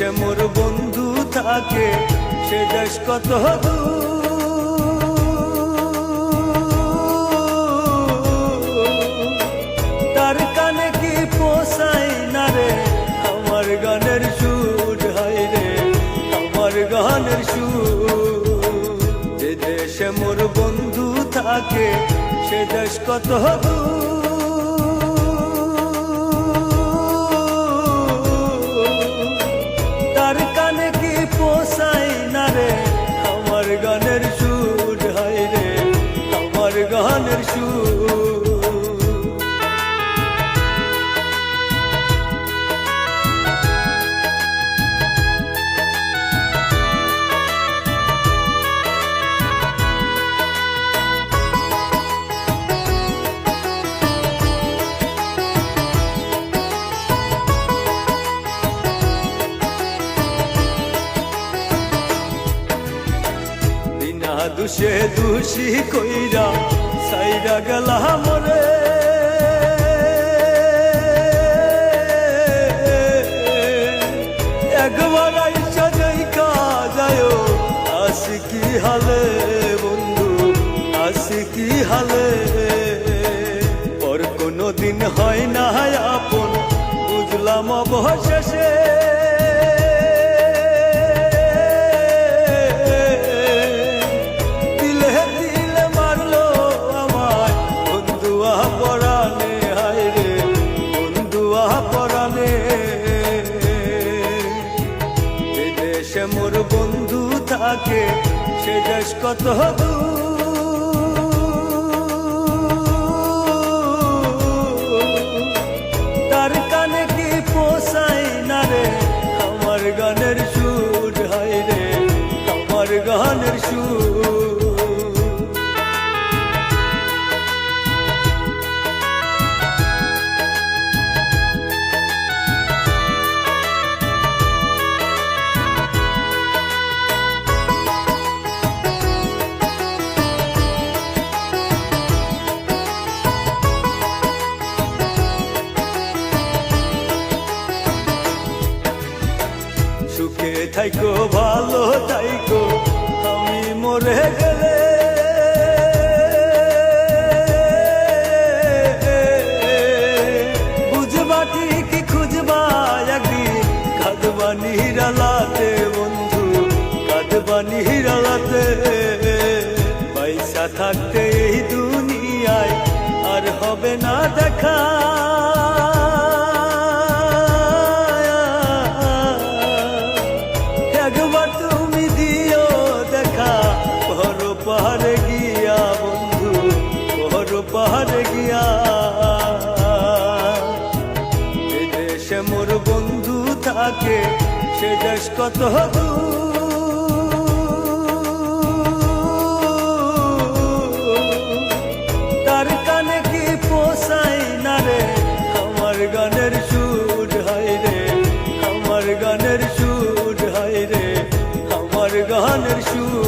দেশে মোর বন্ধু থাকে সে দেশ কত তার কানে কি পোষাই না রে আমার গানের সুর, হায় রে আমার গানের সুর। যে দেশে মোর বন্ধু থাকে সে দেশ কত তার কানে কি পোষাই না রে আমার গানের সুর, হায় রে আমার গানের সুর। দুষে দুষি কইরা সাইরা গেলা মরে, একবার আইসা যাইকা যায় আসি কি হালে বন্ধু আসি কি হালে। ওর কোনো দিন হয় না আপন বুঝলাম অবশেষে, মোর বন্ধু থাকে সে দেশ কত তার কানে কি পোষাই না রে আমার গানের সুর, হায় রে আমার গানের সুর। সুখে থাইকো ভালো থাইকো আমি মরে গেলে, বুঝবা ঠিকই খুঁজবা একদিন কাঁদবা নিরালাতে বন্ধু কাঁদবা নিরালাতে। পয়সা থাকতে এই দুনিয়ায় আর হবে না দেখা, একবার তুমি দিও দেখা পর পাহাড়ে গিয়া বন্ধু পর পাহাড়ে গিয়া। যে দেশে মোর বন্ধু থাকে সে দেশ কত তার কানে কি পোষাই না রে আমার গানের সুর, হায় রে আমার গানের সুর, হায় রে আমার গানের সুর।